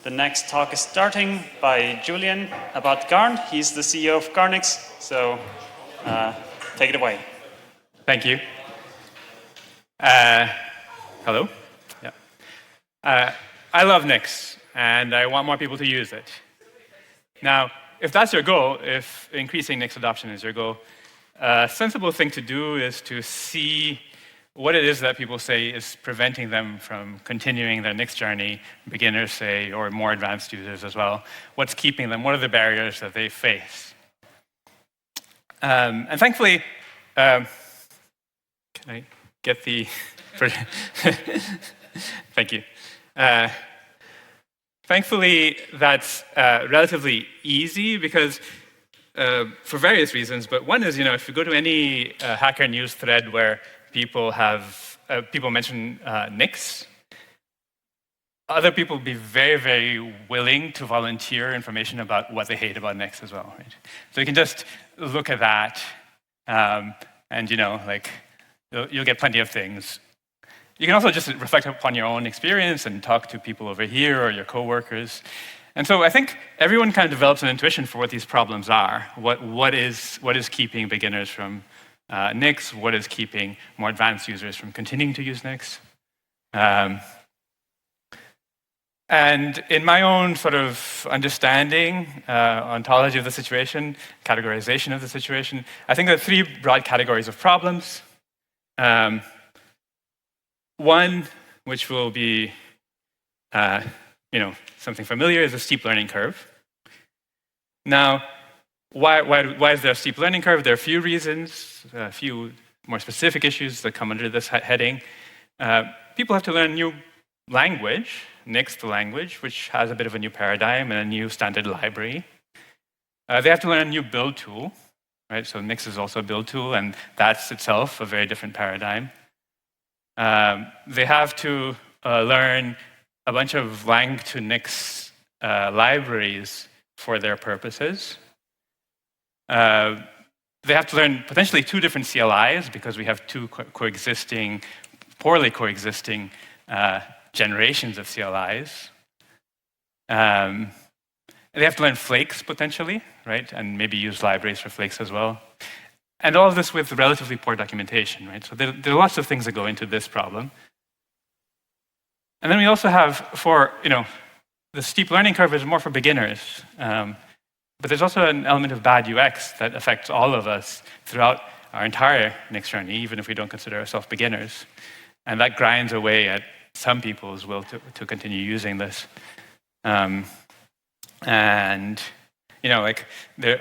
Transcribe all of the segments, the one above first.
The next talk is starting by Julian about Garn. He's the CEO of Garnix, so take it away. Thank you. Hello. Yeah. I love Nix, and I want more people to use it. Now, if that's your goal, if increasing Nix adoption is your goal, a sensible thing to do is to see what it is that people say is preventing them from continuing their Nix journey, beginners say, or more advanced users as well. What's keeping them? What are the barriers that they face? And thankfully, can I get the... Thank you. Thankfully, that's relatively easy because for various reasons, but one is, if you go to any Hacker News thread where people mention Nix, other people will be very, very willing to volunteer information about what they hate about Nix as well, right? So you can just look at that, and you'll get plenty of things. You can also just reflect upon your own experience and talk to people over here or your coworkers. And so I think everyone kind of develops an intuition for what these problems are. What is keeping beginners from Nix? What is keeping more advanced users from continuing to use Nix? And in my own sort of understanding, ontology of the situation, categorization of the situation, I think there are three broad categories of problems. One, which will be something familiar, is a steep learning curve. Now, why is there a steep learning curve? There are a few reasons, a few more specific issues that come under this heading. People have to learn a new language, Nix the language, which has a bit of a new paradigm and a new standard library. They have to learn a new build tool, right? So Nix is also a build tool, and that's itself a very different paradigm. They have to learn a bunch of lang to Nix libraries for their purposes. They have to learn potentially two different CLIs because we have two poorly coexisting generations of CLIs. They have to learn flakes potentially, right? And maybe use libraries for flakes as well. And all of this with relatively poor documentation, right? So there are lots of things that go into this problem. And then we also have the steep learning curve is more for beginners. But there's also an element of bad UX that affects all of us throughout our entire Nix journey, even if we don't consider ourselves beginners. And that grinds away at some people's will to continue using this. There are,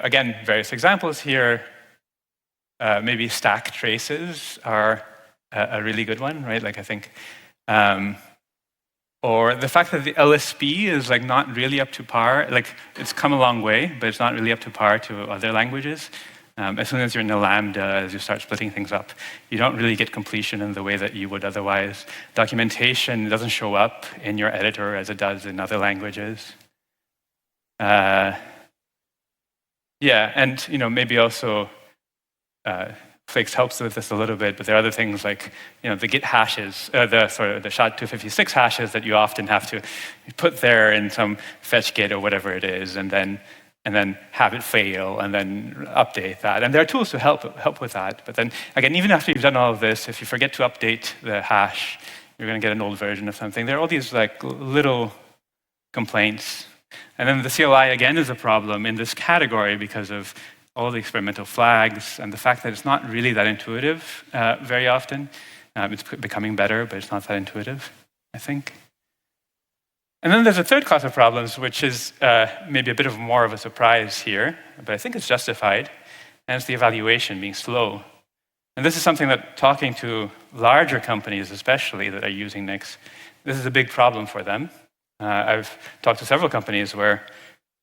again, various examples here. Maybe stack traces are a really good one, right? I think, or the fact that the LSP is not really up to par. It's come a long way, but it's not really up to par to other languages. As soon as you're in a Lambda, as you start splitting things up, you don't really get completion in the way that you would otherwise. Documentation doesn't show up in your editor as it does in other languages. And maybe also Flakes helps with this a little bit, but there are other things like the Git hashes, the SHA-256 hashes that you often have to put there in some fetch Git or whatever it is, and then have it fail, and then update that. And there are tools to help with that. But then again, even after you've done all of this, if you forget to update the hash, you're going to get an old version of something. There are all these little complaints. And then the CLI again is a problem in this category because of all the experimental flags and the fact that it's not really that intuitive very often. It's becoming better, but it's not that intuitive, I think. And then there's a third class of problems, which is maybe a bit of more of a surprise here, but I think it's justified, and it's the evaluation being slow. And this is something that talking to larger companies, especially that are using Nix, this is a big problem for them. I've talked to several companies where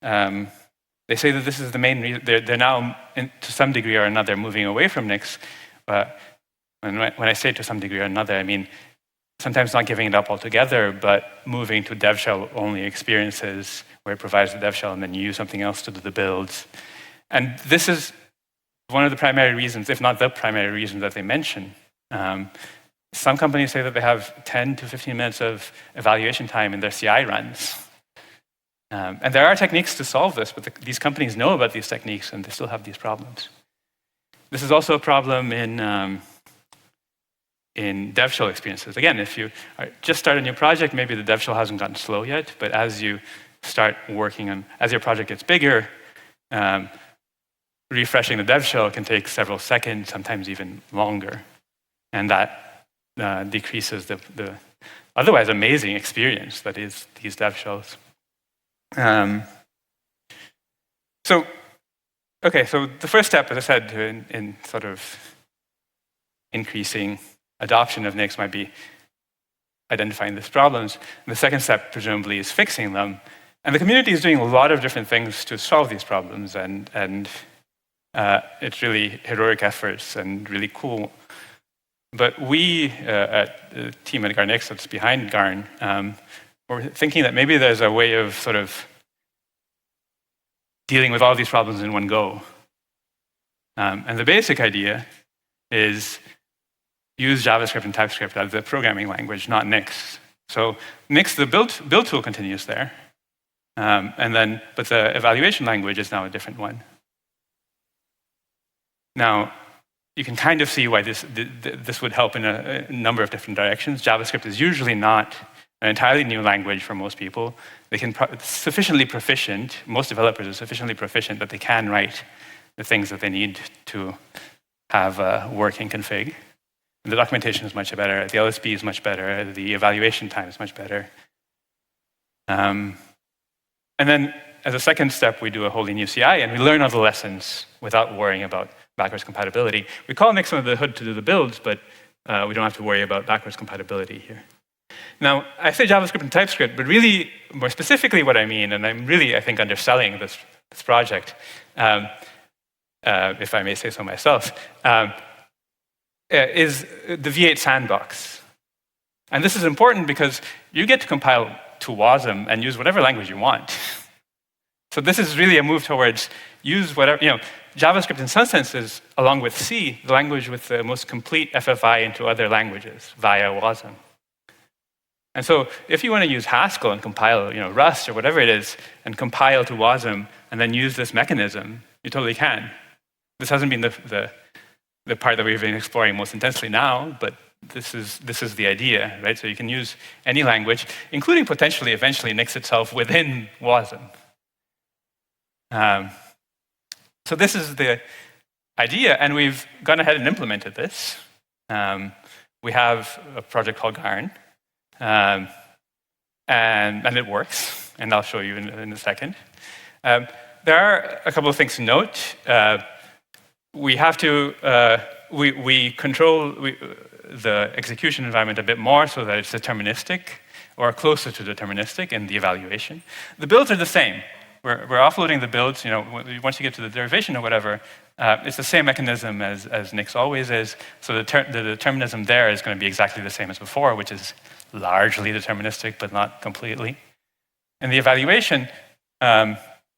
they say that this is the main reason. They're now, to some degree or another, moving away from Nix. But when I say to some degree or another, I mean sometimes not giving it up altogether, but moving to devshell-only experiences where it provides the devshell and then you use something else to do the builds. And this is one of the primary reasons, if not the primary reason that they mention Some companies say that they have 10 to 15 minutes of evaluation time in their CI runs. And there are techniques to solve this, but these companies know about these techniques and they still have these problems. This is also a problem in devshell experiences. Again, if you just start a new project, maybe the devshell hasn't gotten slow yet, but as you start working on, as your project gets bigger, refreshing the devshell can take several seconds, sometimes even longer. And that decreases the otherwise amazing experience that is these devshells. So the first step, as I said, in sort of increasing adoption of Nix might be identifying these problems. And the second step, presumably, is fixing them. And the community is doing a lot of different things to solve these problems, and it's really heroic efforts and really cool. But we, at the team at Garnix that's behind Garn, we're thinking that maybe there's a way of sort of dealing with all these problems in one go. And the basic idea is use JavaScript and TypeScript as the programming language, not Nix. So Nix, the build tool continues there. But the evaluation language is now a different one. Now, you can kind of see why this would help in a number of different directions. JavaScript is usually not an entirely new language for most people. They can sufficiently proficient, most developers are sufficiently proficient that they can write the things that they need to have a working config. And the documentation is much better, the LSB is much better, the evaluation time is much better. And then as a second step, we do a wholly new CI and we learn all the lessons without worrying about backwards compatibility. We call Nix under the hood to do the builds, but we don't have to worry about backwards compatibility here. Now, I say JavaScript and TypeScript, but really, more specifically what I mean, and I'm really, I think, underselling this project, if I may say so myself, is the V8 sandbox. And this is important because you get to compile to WASM and use whatever language you want. So this is really a move towards use whatever, JavaScript in some senses, along with C, the language with the most complete FFI into other languages via WASM. And so if you want to use Haskell and compile, Rust or whatever it is, and compile to WASM and then use this mechanism, you totally can. This hasn't been the part that we've been exploring most intensely now, but this is the idea, right? So you can use any language, including potentially eventually Nix itself within WASM. So this is the idea, and we've gone ahead and implemented this. We have a project called Garn, and it works, and I'll show you in a second. There are a couple of things to note. We have to, we control the execution environment a bit more so that it's deterministic, or closer to deterministic in the evaluation. The builds are the same. We're offloading the builds, once you get to the derivation or whatever, it's the same mechanism as Nix always is, so the determinism there is going to be exactly the same as before, which is largely deterministic, but not completely. In the evaluation,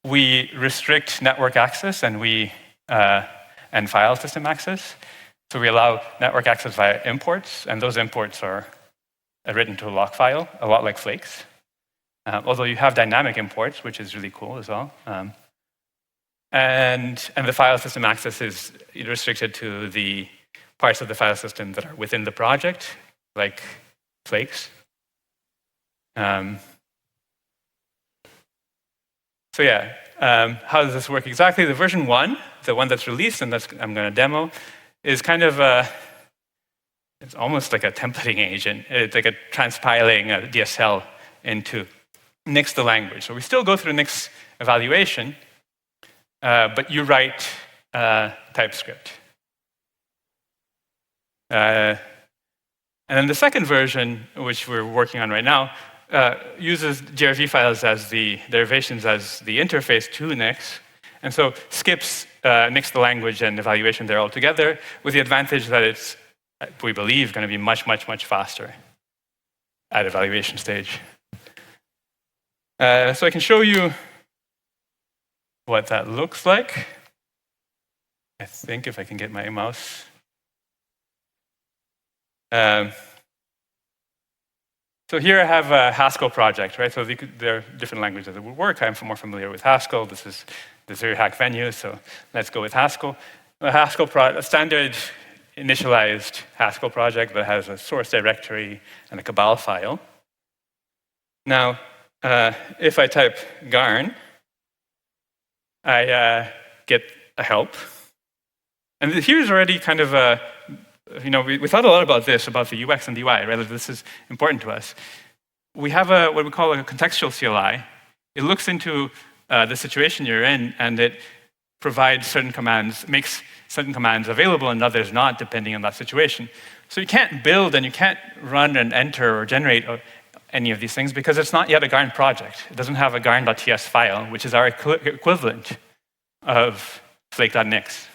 we restrict network access and file system access. So we allow network access via imports, and those imports are written to a lock file, a lot like Flakes. Although you have dynamic imports, which is really cool as well. And the file system access is restricted to the parts of the file system that are within the project, like Flakes. How does this work exactly? The version 1, the one that's released and I'm going to demo, is kind of it's almost like a templating agent. It's like a transpiling a DSL into Nix the language. So we still go through Nix evaluation, but you write TypeScript. And then the second version, which we're working on right now, uses DRV files as the derivations as the interface to Nix, and so skips Nix the language and evaluation there altogether, with the advantage that it's, we believe, going to be much, much, much faster at evaluation stage. So I can show you what that looks like. I think if I can get my mouse. So here I have a Haskell project, right? So there are different languages that would work. I'm more familiar with Haskell. This is the zero hack venue, so let's go with Haskell. A standard initialized Haskell project that has a source directory and a cabal file. Now, if I type Garn, I get a help. And here's already kind of a, we thought a lot about this, about the UX and UI, right? This is important to us. We have what we call a contextual CLI. It looks into the situation you're in, and it provides certain commands, makes certain commands available and others not, depending on that situation. So you can't build and you can't run and enter or generate any of these things because it's not yet a Garn project. It doesn't have a garn.ts file, which is our equivalent of flake.nix.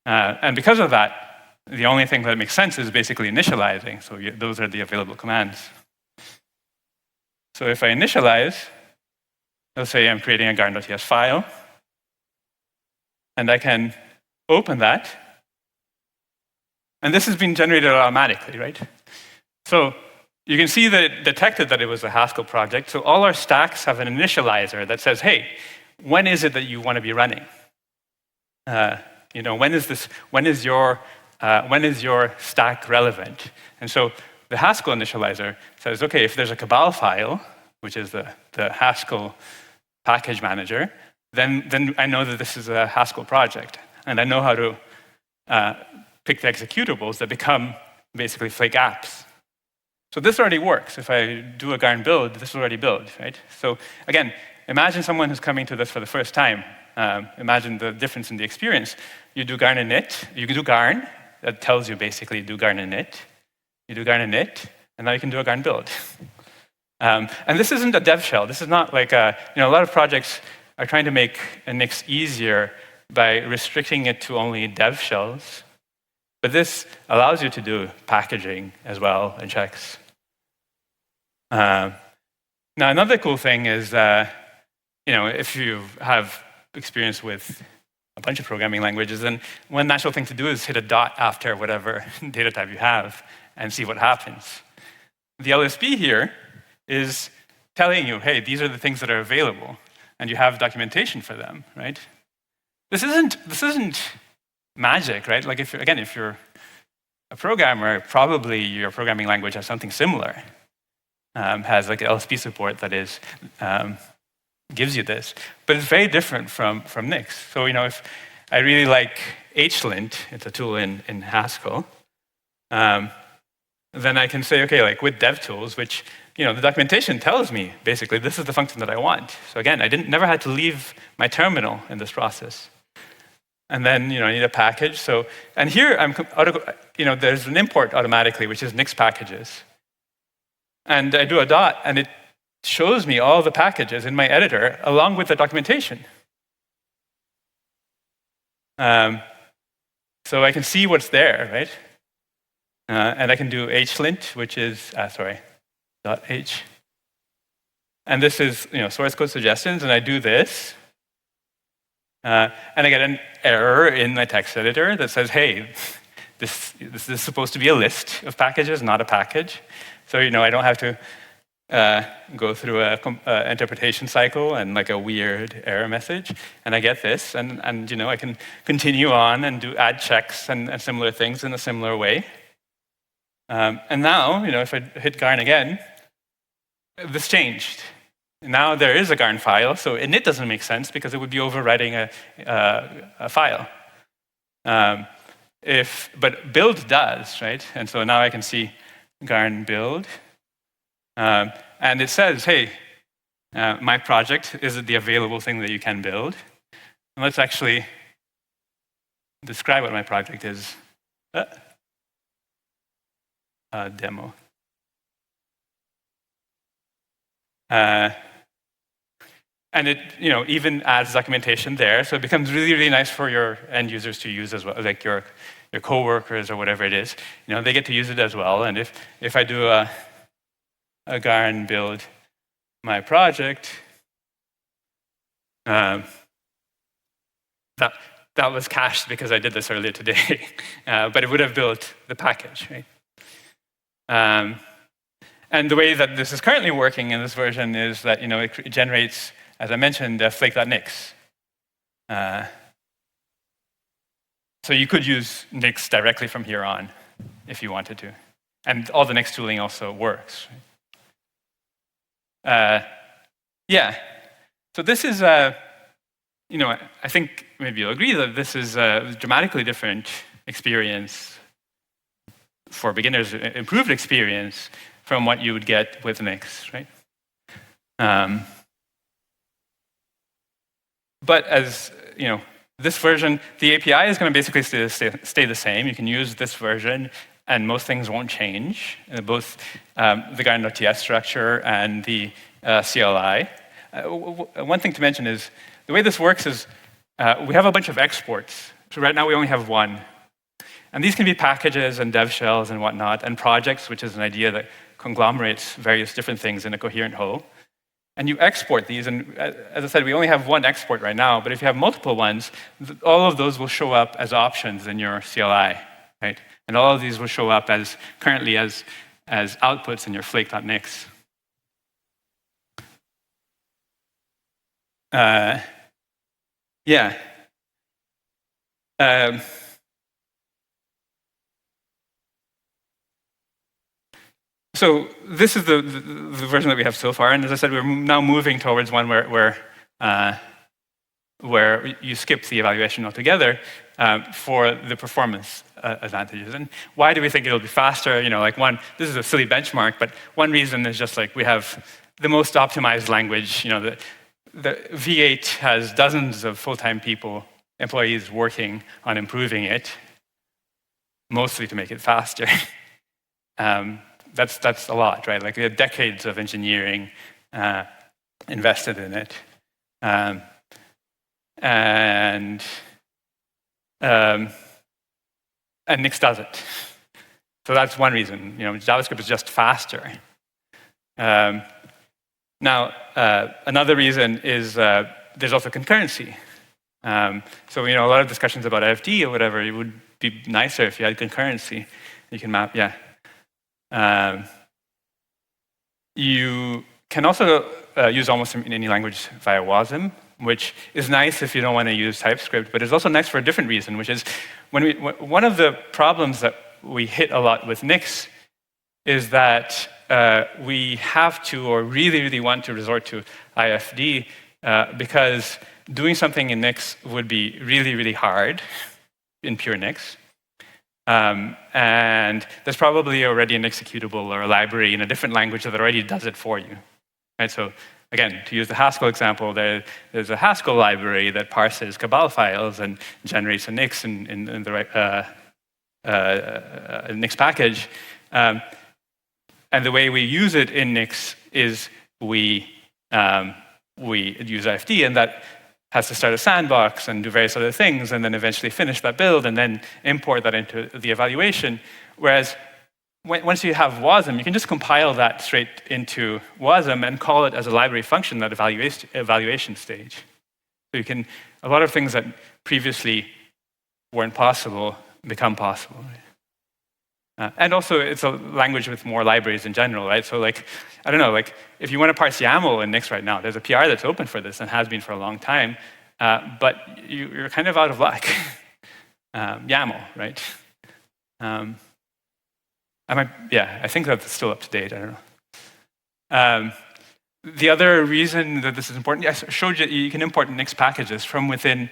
And because of that, the only thing that makes sense is basically initializing. So those are the available commands. So if I initialize, let's say I'm creating a garn.ts file, and I can open that, and this has been generated automatically, right? So you can see that it detected that it was a Haskell project. So all our stacks have an initializer that says, hey, when is it that you want to be running? When is your stack relevant? And so the Haskell initializer says, okay, if there's a cabal file, which is the Haskell package manager, then I know that this is a Haskell project. And I know how to pick the executables that become basically Flake apps. So this already works. If I do a Garn build, this will already build, right? So again, imagine someone who's coming to this for the first time. Imagine the difference in the experience. You do Garn init. You can do Garn. That tells you basically do Garn init. You do Garn init, and now you can do a Garn build. And this isn't a dev shell. This is not like a lot of projects are trying to make a Nix easier by restricting it to only dev shells. But this allows you to do packaging as well and checks. Now, another cool thing is, if you have experience with a bunch of programming languages, then one natural thing to do is hit a dot after whatever data type you have and see what happens. The LSB here is telling you, hey, these are the things that are available, and you have documentation for them, right? This isn't magic, right? Like if you're a programmer, probably your programming language has something similar, has like LSB support that is gives you this, but it's very different from Nix. So if I really like HLint, it's a tool in Haskell, then I can say, okay, like with DevTools, which the documentation tells me basically this is the function that I want. So again, I never had to leave my terminal in this process. And then I need a package. So and here there's an import automatically, which is Nix packages. And I do a dot, and it shows me all the packages in my editor along with the documentation. So I can see what's there, right? And I can do HLint, which is .h. And this is source code suggestions, and I do this. And I get an error in my text editor that says, hey, this is supposed to be a list of packages, not a package. So I don't have to go through a interpretation cycle and like a weird error message. And I get this, and I can continue on and add checks and similar things in a similar way. And now, if I hit Garn again, this changed. Now there is a Garn file, so init doesn't make sense because it would be overwriting a file. But build does, right? And so now I can see Garn build. And it says, hey, my project is the available thing that you can build. And let's actually describe what my project is. Demo. And it, even adds documentation there, so it becomes really, really nice for your end users to use as well, like your coworkers or whatever it is. They get to use it as well. And if I do a Garn build my project, that was cached because I did this earlier today, but it would have built the package, right? And the way that this is currently working in this version is that it generates, as I mentioned, flake.nix. So you could use Nix directly from here on if you wanted to. And all the Nix tooling also works. Yeah. So this is, I think maybe you'll agree that this is a dramatically different experience for beginners, improved experience from what you would get with Nix, right? But as this version, the API is going to basically stay the same. You can use this version, and most things won't change. Both the Garn.ts structure and the CLI. One thing to mention is the way this works is we have a bunch of exports. So right now we only have one. And these can be packages and devshells and whatnot, and projects, which is an idea that conglomerates various different things in a coherent whole. And you export these, and as I said, we only have one export right now, but if you have multiple ones, all of those will show up as options in your CLI, right? And all of these will show up as currently as outputs in your flake.nix. Yeah. So this is the version that we have so far, and as I said, we're now moving towards one where you skip the evaluation altogether for the performance advantages. And why do we think it'll be faster? This is a silly benchmark, but one reason is just we have the most optimized language. The V8 has dozens of full-time employees working on improving it, mostly to make it faster. That's a lot, right? We have decades of engineering invested in it. And Nix does it. So that's one reason. JavaScript is just faster. Now, another reason is there's also concurrency. So a lot of discussions about IFD or whatever, it would be nicer if you had concurrency. You can map, yeah. You can also use almost any language via WASM, which is nice if you don't want to use TypeScript, but it's also nice for a different reason, which is one of the problems that we hit a lot with Nix is that we have to or really, really want to resort to IFD because doing something in Nix would be really, really hard in pure Nix. And there's probably already an executable or a library in a different language that already does it for you. Right? So again, to use the Haskell example, there's a Haskell library that parses Cabal files and generates a Nix in the right Nix package. And the way we use it in Nix is we use IFD, and that has to start a sandbox and do various other things, and then eventually finish that build, and then import that into the evaluation. Whereas once you have WASM, you can just compile that straight into WASM and call it as a library function, that evaluation stage. So a lot of things that previously weren't possible become possible. And also, it's a language with more libraries in general, right? So I don't know, if you want to parse YAML in Nix right now, there's a PR that's open for this and has been for a long time, but you're kind of out of luck. YAML, right? I think that's still up to date, I don't know. The other reason that this is important, I showed you can import Nix packages from within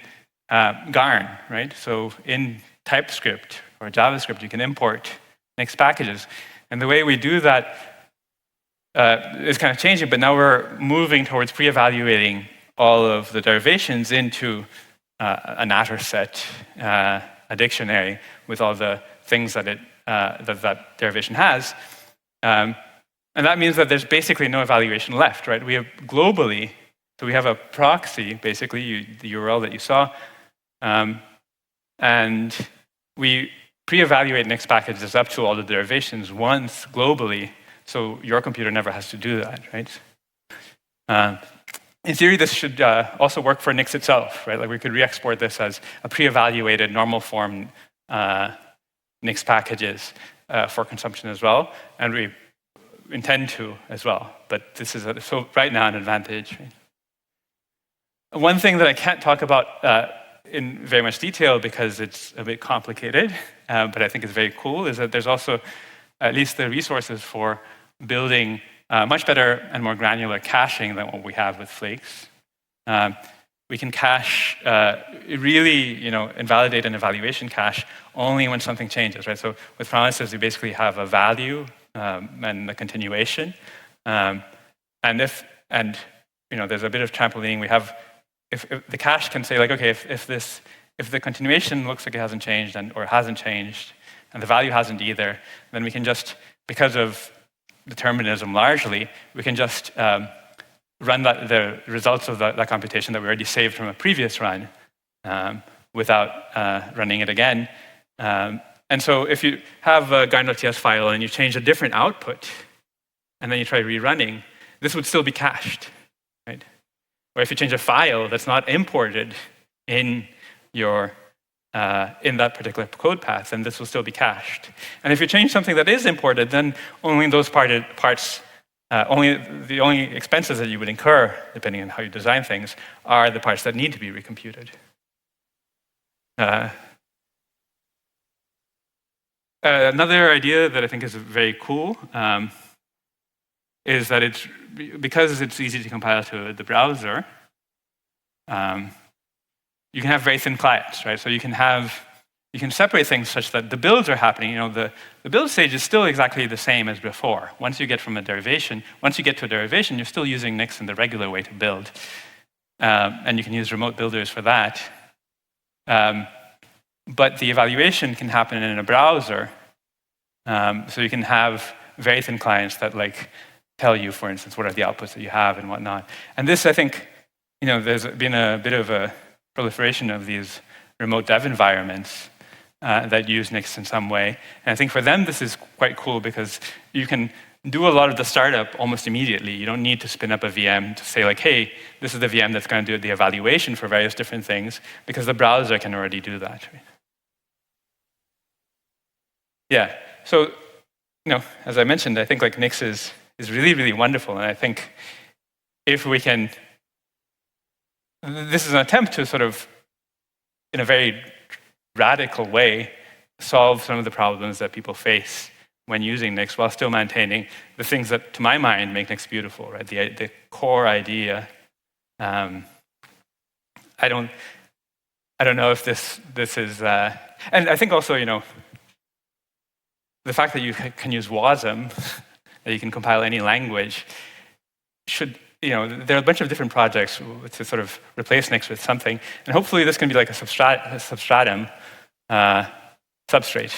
Garn, right? So in TypeScript or JavaScript, you can import Nix packages. And the way we do that is kind of changing, but now we're moving towards pre-evaluating all of the derivations into an attr set, a dictionary with all the things that that derivation has. And that means that there's basically no evaluation left, right? We have globally, so we have a proxy, basically, the URL that you saw, and we pre-evaluate Nix packages up to all the derivations once globally, so your computer never has to do that, right? In theory, this should also work for Nix itself, right? We could re-export this as a pre-evaluated normal form Nix packages for consumption as well, and we intend to as well. But this is so right now an advantage. Right? One thing that I can't talk about in very much detail because it's a bit complicated, but I think it's very cool, is that there's also at least the resources for building much better and more granular caching than what we have with Flakes. We can cache, really, invalidate an evaluation cache only when something changes, right? So with promises, we basically have a value and a continuation, and there's a bit of trampoline. We have, if the cache can say like, okay, if the continuation looks like it hasn't changed or hasn't changed, and the value hasn't either, then we can just, because of determinism largely, we can just run the results of that computation that we already saved from a previous run without running it again. And so if you have a Garn.ts file and you change a different output, and then you try rerunning, this would still be cached, right? Or if you change a file that's not imported in your in that particular code path, then this will still be cached. And if you change something that is imported, then only those parts, the only expenses that you would incur, depending on how you design things, are the parts that need to be recomputed. Another idea that I think is very cool is that because it's easy to compile to the browser, you can have very thin clients, right? So you can separate things such that the builds are happening. The build stage is still exactly the same as before. Once you get to a derivation, you're still using Nix in the regular way to build. And you can use remote builders for that. But the evaluation can happen in a browser. So you can have very thin clients that tell you, for instance, what are the outputs that you have and whatnot. And this, I think, there's been a bit of a proliferation of these remote dev environments that use Nix in some way. And I think for them, this is quite cool because you can do a lot of the startup almost immediately. You don't need to spin up a VM to say hey, this is the VM that's going to do the evaluation for various different things, because the browser can already do that. Right? Yeah, so, as I mentioned, I think Nix is really, really wonderful. And I think if we can, this is an attempt to sort of, in a very radical way, solve some of the problems that people face when using Nix while still maintaining the things that, to my mind, make Nix beautiful, right? The core idea. I don't know if this is, and I think also, the fact that you can use WASM, that you can compile any language, there are a bunch of different projects to sort of replace Nix with something, and hopefully this can be like a substratum substrate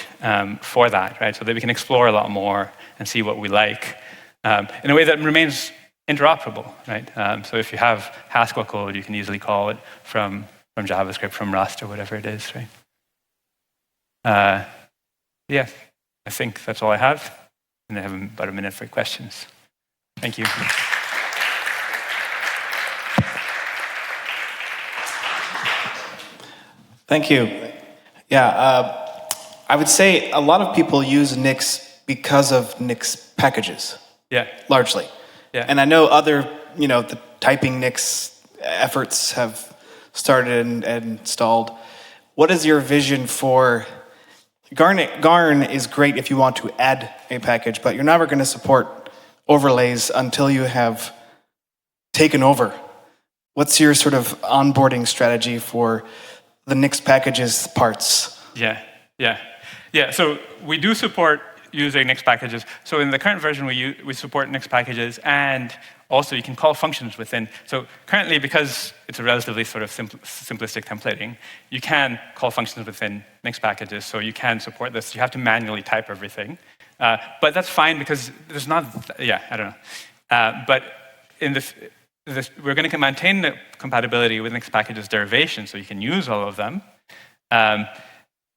for that, right? So that we can explore a lot more and see what we like in a way that remains interoperable, right? So if you have Haskell code, you can easily call it from JavaScript, from Rust, or whatever it is, right? Yeah, I think that's all I have, and I have about a minute for questions. Thank you. Thank you. Yeah, I would say a lot of people use Nix because of Nix packages. Yeah. Largely. Yeah. And I know other, the typing Nix efforts have started and installed. What is your vision for Garn is great if you want to add a package, but you're never going to support overlays until you have taken over. What's your sort of onboarding strategy for the Nix packages parts? Yeah. So we do support using Nix packages. So in the current version, we support Nix packages, and also you can call functions within. So currently, because it's a relatively sort of simplistic templating, you can call functions within Nix packages. So you can support this. You have to manually type everything, but that's fine because there's not. Yeah, I don't know. But in this, we're going to maintain the compatibility with Nix packages derivation, so you can use all of them.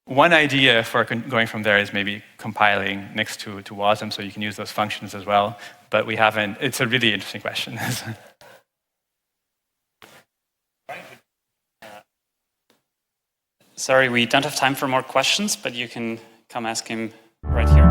One idea for going from there is maybe compiling Nix to WASM, so you can use those functions as well. But we haven't. It's a really interesting question. Sorry, we don't have time for more questions, but you can come ask him right here.